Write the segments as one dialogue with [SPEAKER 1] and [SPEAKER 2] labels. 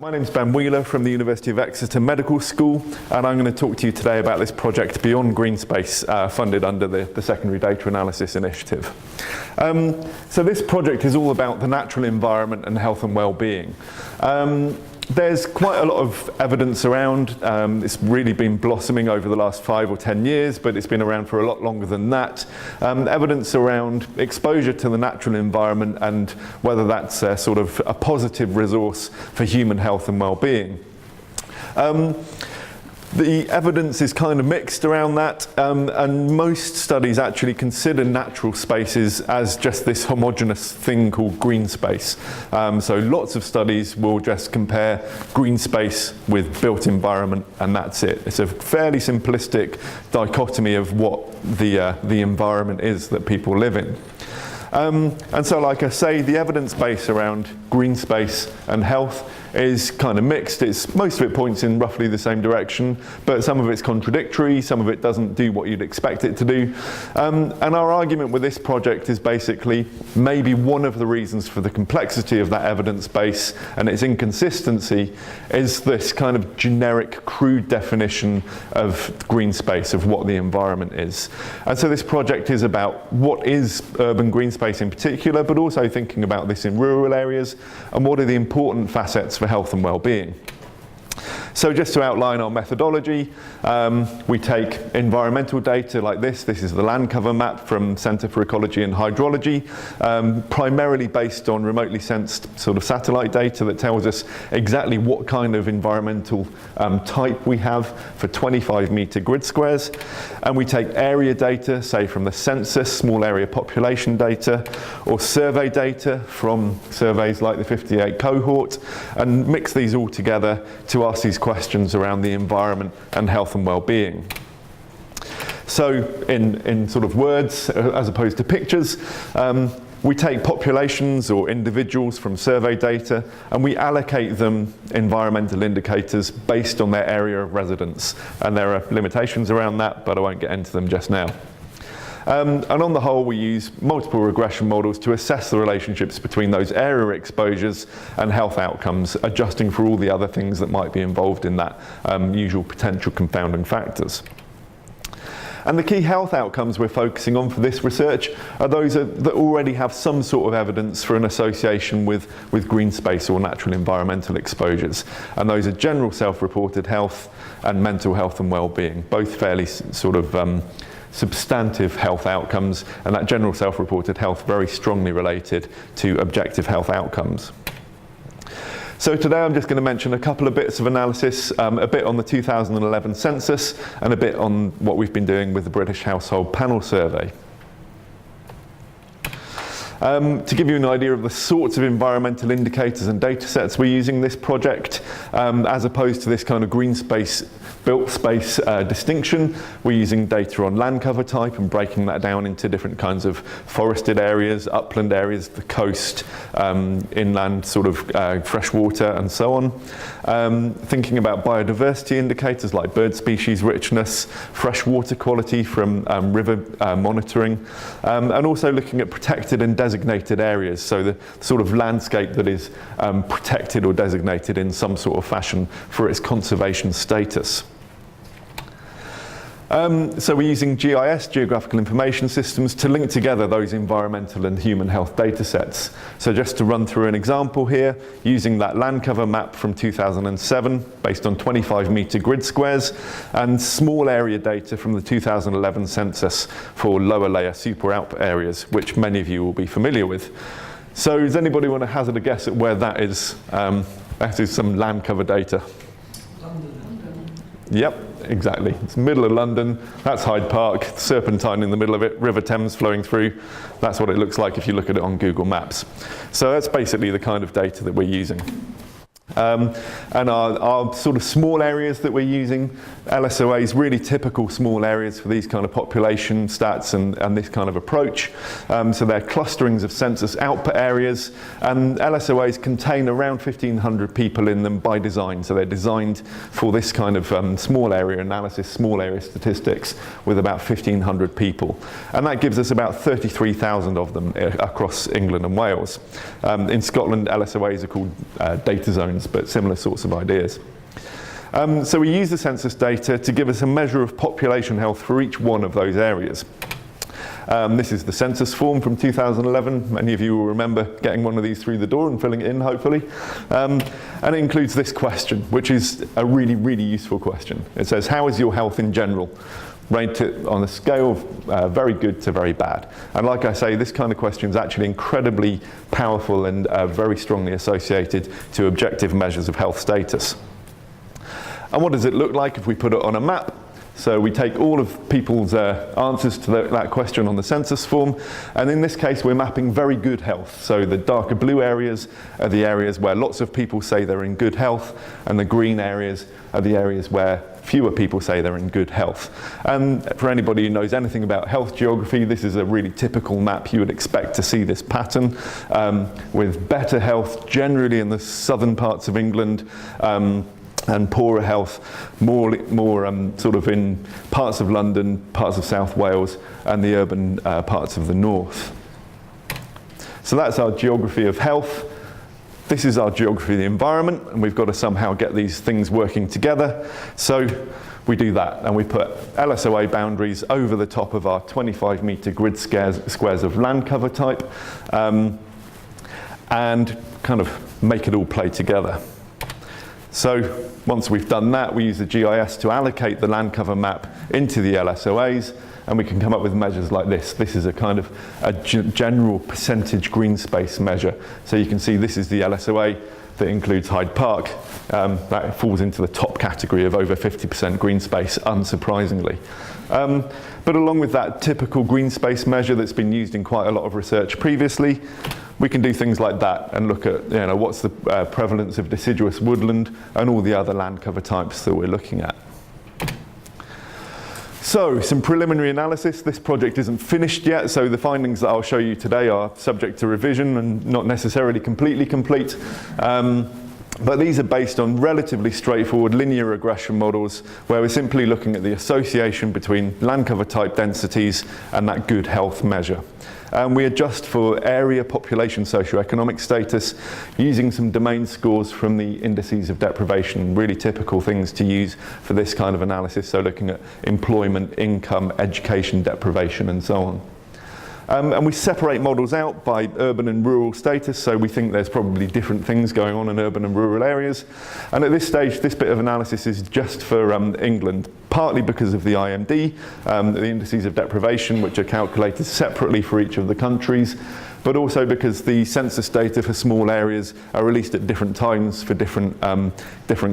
[SPEAKER 1] My name's Ben Wheeler from the University of Exeter Medical School, and I'm going to talk to you today about this project Beyond Green Space, funded under the Secondary Data Analysis Initiative. So this project is all about the natural environment and health and well-being. There's quite a lot of evidence around. It's really been blossoming over the last 5 or 10 years, but it's been around for a lot longer than that. Evidence around exposure to the natural environment and whether that's a sort of a positive resource for human health and well-being. The evidence is kind of mixed around that, and most studies actually consider natural spaces as just this homogeneous thing called green space. So lots of studies will just compare green space with built environment, and that's it. It's a fairly simplistic dichotomy of what the environment is that people live in. And so, like I say, the evidence base around green space and health is kind of mixed. Most of it points in roughly the same direction, but some of it's contradictory, some of it doesn't do what you'd expect it to do. And our argument with this project is basically maybe one of the reasons for the complexity of that evidence base and its inconsistency is this kind of generic, crude definition of green space, of what the environment is. And so this project is about what is urban green space in particular, but also thinking about this in rural areas and what are the important facets for health and well-being. So just to outline our methodology, we take environmental data like this. This is the land cover map from Centre for Ecology and Hydrology, primarily based on remotely sensed sort of satellite data that tells us exactly what kind of environmental type we have for 25-metre grid squares. And we take area data, say from the census, small area population data, or survey data from surveys like the 58 cohort, and mix these all together to ask these questions around the environment and health and well-being. So in sort of words as opposed to pictures, we take populations or individuals from survey data and we allocate them environmental indicators based on their area of residence. And there are limitations around that, but I won't get into them just now. And on the whole, we use multiple regression models to assess the relationships between those area exposures and health outcomes, adjusting for all the other things that might be involved in that usual potential confounding factors. And the key health outcomes we're focusing on for this research are those that already have some sort of evidence for an association with green space or natural environmental exposures. And those are general self-reported health and mental health and well-being, both fairly sort of substantive health outcomes, and that general self-reported health very strongly related to objective health outcomes. So today I'm just going to mention a couple of bits of analysis, a bit on the 2011 census and a bit on what we've been doing with the British Household Panel Survey. To give you an idea of the sorts of environmental indicators and data sets we're using in this project, as opposed to this kind of green space, built space distinction, we're using data on land cover type and breaking that down into different kinds of forested areas, upland areas, the coast, inland sort of freshwater and so on. Thinking about biodiversity indicators like bird species richness, freshwater quality from river monitoring, and also looking at protected and designated areas, so the sort of landscape that is protected or designated in some sort of fashion for its conservation status. So we're using GIS, Geographical Information Systems, to link together those environmental and human health data sets. So just to run through an example here, using that land cover map from 2007, based on 25-metre grid squares, and small area data from the 2011 census for lower layer super alp areas, which many of you will be familiar with. So does anybody want to hazard a guess at where that is? That is some land cover data. London. Yep. Exactly. It's the middle of London. That's Hyde Park, Serpentine in the middle of it, River Thames flowing through. That's what it looks like if you look at it on Google Maps. So that's basically the kind of data that we're using. And our sort of small areas that we're using, LSOAs, really typical small areas for these kind of population stats and this kind of approach. So they're clusterings of census output areas, and LSOAs contain around 1,500 people in them by design. So they're designed for this kind of small area analysis, small area statistics with about 1,500 people. And that gives us about 33,000 of them across England and Wales. In Scotland, LSOAs are called data zones, difference, but similar sorts of ideas. So we use the census data to give us a measure of population health for each one of those areas. This is the census form from 2011. Many of you will remember getting one of these through the door and filling it in, hopefully. And it includes this question, which is a really, really useful question. It says, how is your health in general? Rate it on a scale of very good to very bad. And like I say, this kind of question is actually incredibly powerful and very strongly associated to objective measures of health status. And what does it look like if we put it on a map? So we take all of people's answers to that question on the census form, and in this case we're mapping very good health. So the darker blue areas are the areas where lots of people say they're in good health, and the green areas are the areas where fewer people say they're in good health. And for anybody who knows anything about health geography, this is a really typical map. You would expect to see this pattern with better health generally in the southern parts of England, and poorer health more sort of in parts of London, parts of South Wales, and the urban parts of the north. So that's our geography of health. This is our geography of the environment, and we've got to somehow get these things working together. So we do that, and we put LSOA boundaries over the top of our 25-metre grid squares of land cover type, and kind of make it all play together. So once we've done that, we use the GIS to allocate the land cover map into the LSOAs, and we can come up with measures like this. This is a kind of a general percentage green space measure. So you can see this is the LSOA that includes Hyde Park. That falls into the top category of over 50% green space, unsurprisingly. But along with that typical green space measure that's been used in quite a lot of research previously, we can do things like that and look at, what's the prevalence of deciduous woodland and all the other land cover types that we're looking at. So, some preliminary analysis. This project isn't finished yet, so the findings that I'll show you today are subject to revision and not necessarily completely complete. But these are based on relatively straightforward linear regression models where we're simply looking at the association between land cover type densities and that good health measure. We adjust for area, population, socioeconomic status using some domain scores from the indices of deprivation, really typical things to use for this kind of analysis, so looking at employment, income, education, deprivation, and so on. And we separate models out by urban and rural status, so we think there's probably different things going on in urban and rural areas. And at this stage, this bit of analysis is just for England, partly because of the IMD, the indices of deprivation, which are calculated separately for each of the countries, but also because the census data for small areas are released at different times for different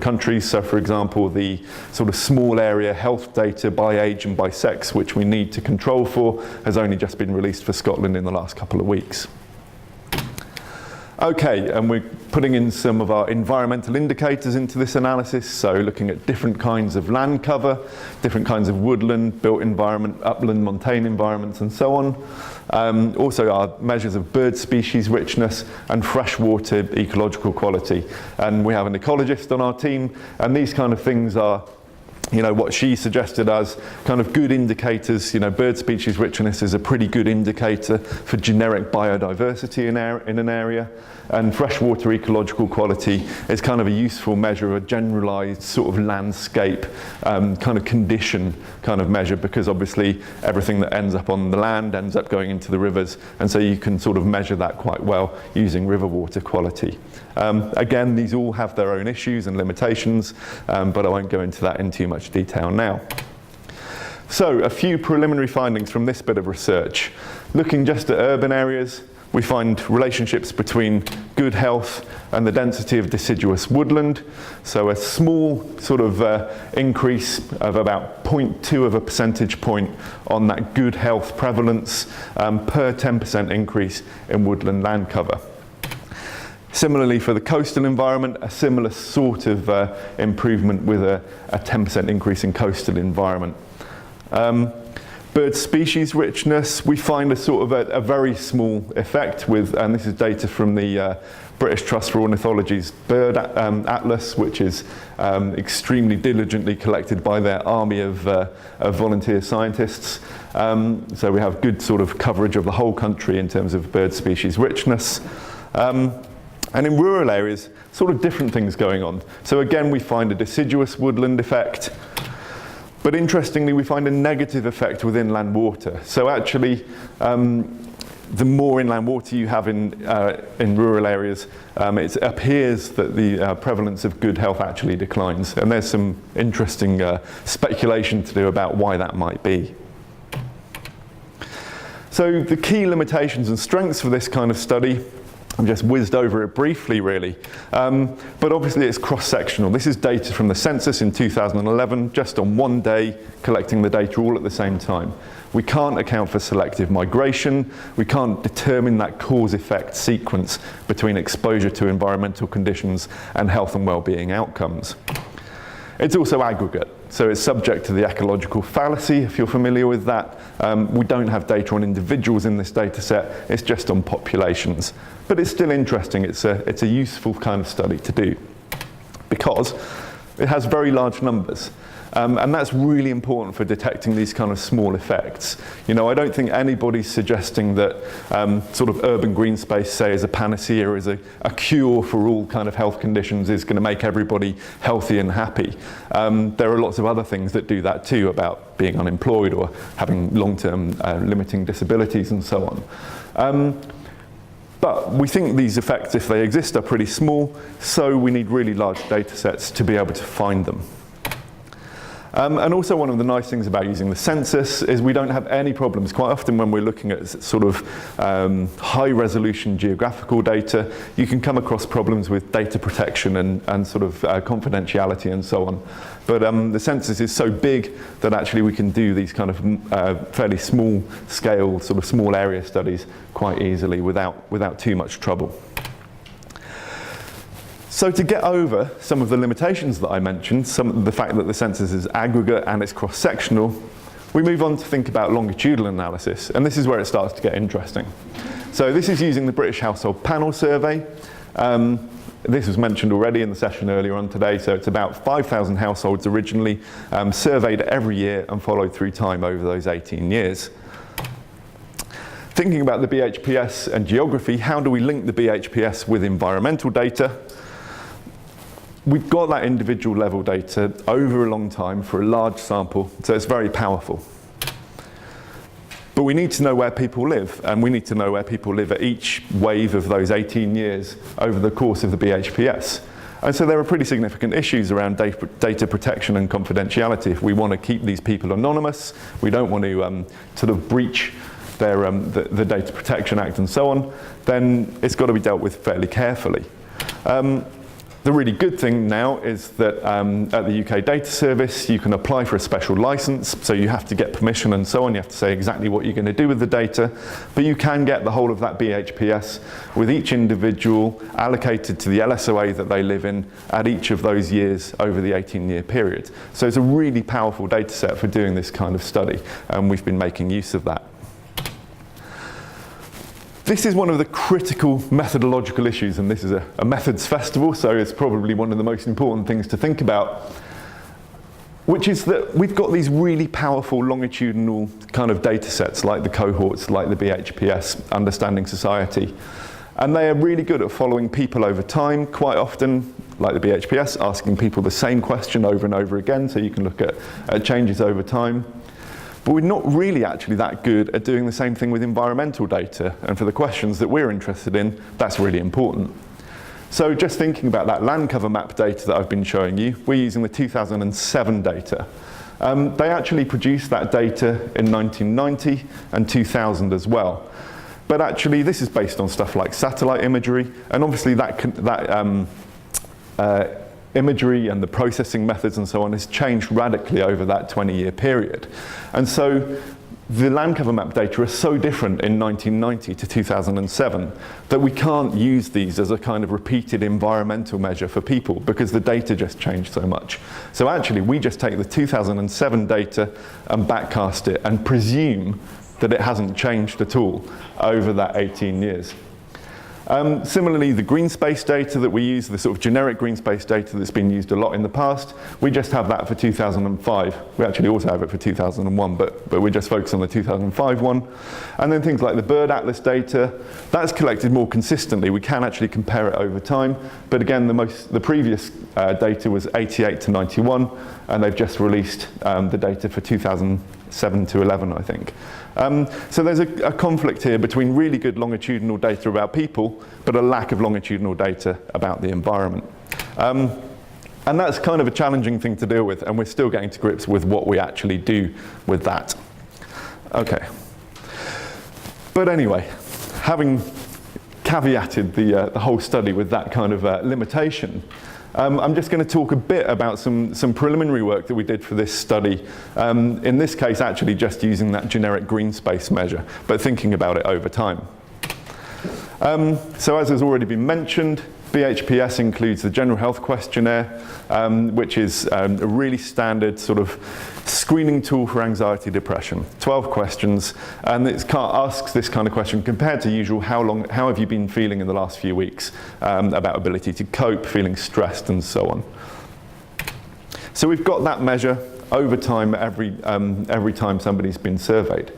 [SPEAKER 1] countries. So for example, the sort of small area health data by age and by sex, which we need to control for, has only just been released for Scotland in the last couple of weeks. Okay, and we're putting in some of our environmental indicators into this analysis, so looking at different kinds of land cover, different kinds of woodland, built environment, upland, montane environments, and so on. Also our measures of bird species richness and freshwater ecological quality. And we have an ecologist on our team, and these kind of things are what she suggested as kind of good indicators. Bird species richness is a pretty good indicator for generic biodiversity in an area, and freshwater ecological quality is kind of a useful measure of a generalized sort of landscape kind of condition kind of measure, because obviously everything that ends up on the land ends up going into the rivers, and so you can sort of measure that quite well using river water quality. Again, these all have their own issues and limitations, but I won't go into that in too much detail now. So, a few preliminary findings from this bit of research. Looking just at urban areas, we find relationships between good health and the density of deciduous woodland. So a small sort of increase of about 0.2 of a percentage point on that good health prevalence per 10% increase in woodland land cover. Similarly, for the coastal environment, a similar sort of improvement with a 10% increase in coastal environment. Bird species richness, we find a sort of a very small effect with, and this is data from the British Trust for Ornithology's Bird Atlas, which is extremely diligently collected by their army of volunteer scientists. So we have good sort of coverage of the whole country in terms of bird species richness. And in rural areas, sort of different things going on. So again, we find a deciduous woodland effect, but interestingly, we find a negative effect with inland water. So actually, the more inland water you have in rural areas, it appears that the prevalence of good health actually declines. And there's some interesting speculation to do about why that might be. So the key limitations and strengths for this kind of study, I've just whizzed over it briefly, really. But obviously it's cross-sectional. This is data from the census in 2011, just on one day, collecting the data all at the same time. We can't account for selective migration. We can't determine that cause-effect sequence between exposure to environmental conditions and health and well-being outcomes. It's also aggregate, so it's subject to the ecological fallacy, if you're familiar with that. We don't have data on individuals in this data set, it's just on populations. But it's still interesting, it's a useful kind of study to do, because it has very large numbers. And that's really important for detecting these kind of small effects. You know, I don't think anybody's suggesting that sort of urban green space, say, as a panacea, as a cure for all kind of health conditions, is going to make everybody healthy and happy. There are lots of other things that do that too, about being unemployed or having long-term limiting disabilities and so on. But we think these effects, if they exist, are pretty small, so we need really large data sets to be able to find them. And also one of the nice things about using the census is we don't have any problems. Quite often when we're looking at sort of high resolution geographical data, you can come across problems with data protection and sort of confidentiality and so on. But the census is so big that actually we can do these kind of fairly small scale, sort of small area studies quite easily without too much trouble. So to get over some of the limitations that I mentioned, the fact that the census is aggregate and it's cross-sectional, we move on to think about longitudinal analysis, and this is where it starts to get interesting. So this is using the British Household Panel Survey. This was mentioned already in the session earlier on today, so it's about 5,000 households originally, surveyed every year and followed through time over those 18 years. Thinking about the BHPS and geography, how do we link the BHPS with environmental data? We've got that individual level data over a long time for a large sample, so it's very powerful. But we need to know where people live, and we need to know where people live at each wave of those 18 years over the course of the BHPS. And so there are pretty significant issues around data protection and confidentiality. If we want to keep these people anonymous, we don't want to sort of breach their, the Data Protection Act and so on, then it's got to be dealt with fairly carefully. The really good thing now is that at the UK Data Service, you can apply for a special license, so you have to get permission and so on. You have to say exactly what you're going to do with the data, but you can get the whole of that BHPS with each individual allocated to the LSOA that they live in at each of those years over the 18-year period. So it's a really powerful data set for doing this kind of study, and we've been making use of that. This is one of the critical methodological issues, and this is a methods festival, so it's probably one of the most important things to think about, which is that we've got these really powerful longitudinal kind of data sets, like the cohorts, like the BHPS, Understanding Society, and they are really good at following people over time, quite often, like the BHPS, asking people the same question over and over again, so you can look at changes over time. But we're not really actually that good at doing the same thing with environmental data. And for the questions that we're interested in, that's really important. So just thinking about that land cover map data that I've been showing you, we're using the 2007 data. They actually produced that data in 1990 and 2000 as well. But actually this is based on stuff like satellite imagery, and obviously that imagery and the processing methods and so on has changed radically over that 20-year period. And so the land cover map data are so different in 1990 to 2007 that we can't use these as a kind of repeated environmental measure for people because the data just changed so much. So actually we just take the 2007 data and backcast it and presume that it hasn't changed at all over that 18 years. Similarly, the green space data that we use, the sort of generic green space data that's been used a lot in the past, we just have that for 2005. We actually also have it for 2001, but we just focus on the 2005 one. And then things like the bird atlas data, that's collected more consistently. We can actually compare it over time. But again, the previous data was 88 to 91, and they've just released the data for 2007 to 11, I think. So there's a conflict here between really good longitudinal data about people, but a lack of longitudinal data about the environment. And that's kind of a challenging thing to deal with, and we're still getting to grips with what we actually do with that. Okay. But anyway, having caveated the whole study with that kind of limitation, I'm just going to talk a bit about some preliminary work that we did for this study. In this case, actually just using that generic green space measure, but thinking about it over time. So as has already been mentioned, BHPS includes the General Health Questionnaire, which is a really standard sort of screening tool for anxiety, depression. 12 questions, and it asks this kind of question compared to usual: how have you been feeling in the last few weeks? About ability to cope, feeling stressed, and so on. So we've got that measure over time every time somebody's been surveyed.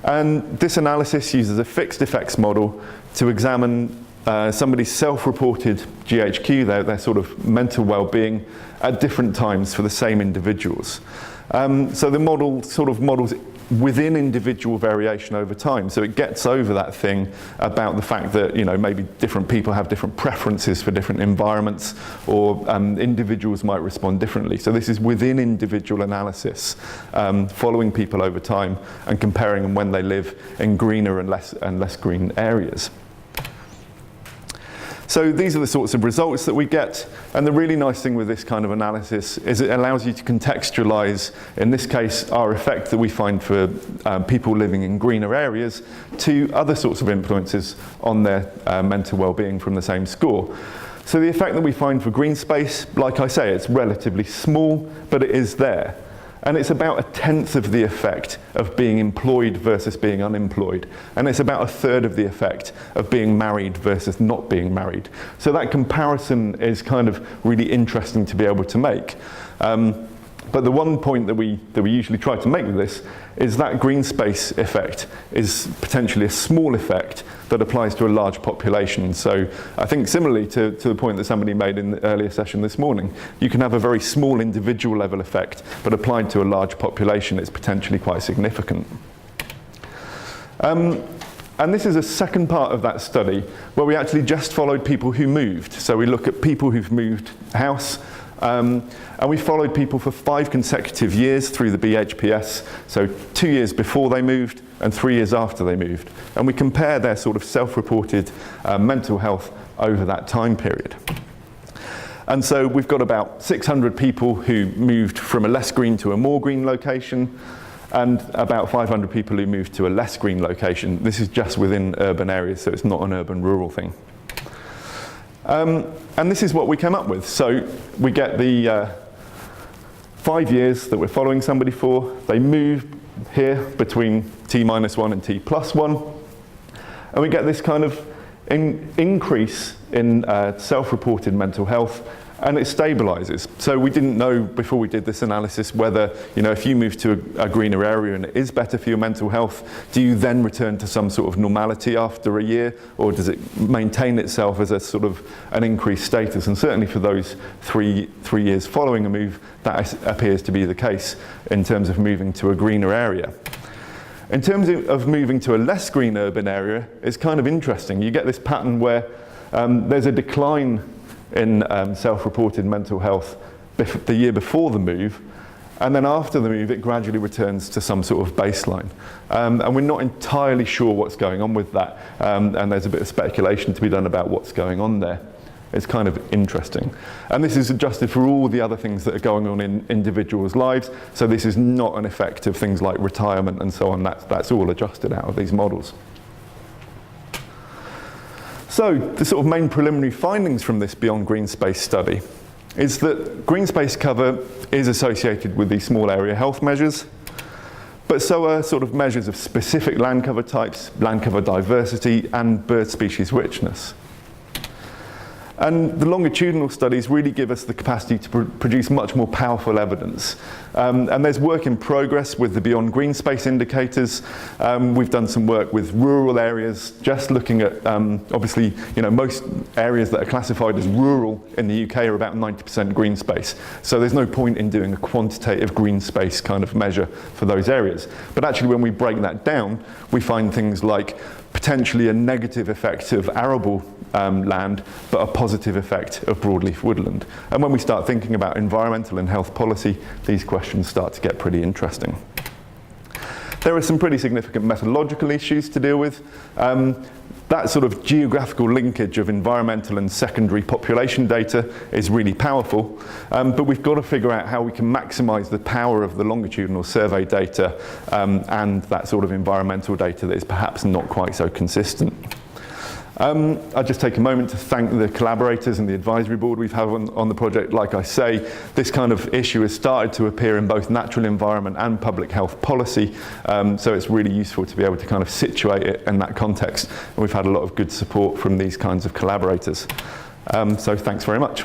[SPEAKER 1] And this analysis uses a fixed effects model to examine somebody's self-reported GHQ, their sort of mental well-being, at different times for the same individuals. So the model sort of models within individual variation over time. So it gets over that thing about the fact that, you know, maybe different people have different preferences for different environments, or individuals might respond differently. So this is within individual analysis, following people over time and comparing them when they live in greener and less green areas. So these are the sorts of results that we get, and the really nice thing with this kind of analysis is it allows you to contextualize, in this case, our effect that we find for people living in greener areas to other sorts of influences on their mental well-being from the same score. So the effect that we find for green space, like I say, it's relatively small, but it is there. And it's about 1/10 of the effect of being employed versus being unemployed. And it's about 1/3 of the effect of being married versus not being married. So that comparison is kind of really interesting to be able to make. But the one point that we usually try to make with this is that green space effect is potentially a small effect that applies to a large population. So I think similarly to the point that somebody made in the earlier session this morning, you can have a very small individual level effect, but applied to a large population, it's potentially quite significant. And this is a second part of that study where we actually just followed people who moved. So we look at people who've moved house, and we followed people for 5 consecutive years through the BHPS, so 2 years before they moved and 3 years after they moved. And we compare their sort of self-reported mental health over that time period. And so we've got about 600 people who moved from a less green to a more green location, and about 500 people who moved to a less green location. This is just within urban areas, so it's not an urban-rural thing. And this is what we came up with. So we get the 5 years that we're following somebody for. They move here between T-1 and T+1. And we get this kind of increase in self-reported mental health, and it stabilizes. So we didn't know before we did this analysis whether, you know, if you move to a greener area and it is better for your mental health, do you then return to some sort of normality after a year, or does it maintain itself as a sort of an increased status? And certainly for those three years following a move, that appears to be the case in terms of moving to a greener area. In terms of moving to a less green urban area, it's kind of interesting. You get this pattern where there's a decline in self-reported mental health the year before the move, and then after the move it gradually returns to some sort of baseline. And we're not entirely sure what's going on with that, and there's a bit of speculation to be done about what's going on there. It's kind of interesting. And this is adjusted for all the other things that are going on in individuals' lives, so this is not an effect of things like retirement and so on. That's all adjusted out of these models. So the sort of main preliminary findings from this Beyond Green Space study is that green space cover is associated with these small area health measures, But so are sort of measures of specific land cover types, land cover diversity, and bird species richness. And the longitudinal studies really give us the capacity to produce much more powerful evidence. And there's work in progress with the Beyond Green Space indicators. We've done some work with rural areas, just looking at, obviously, most areas that are classified as rural in the UK are about 90% green space. So there's no point in doing a quantitative green space kind of measure for those areas. But actually, when we break that down, we find things like potentially a negative effect of arable land, but a positive effect of broadleaf woodland. And when we start thinking about environmental and health policy, these questions start to get pretty interesting. There are some pretty significant methodological issues to deal with. That sort of geographical linkage of environmental and secondary population data is really powerful, but we've got to figure out how we can maximize the power of the longitudinal survey data and that sort of environmental data that is perhaps not quite so consistent. I'll just take a moment to thank the collaborators and the advisory board we've had on the project. Like I say, this kind of issue has started to appear in both natural environment and public health policy, so it's really useful to be able to kind of situate it in that context. And we've had a lot of good support from these kinds of collaborators. So thanks very much.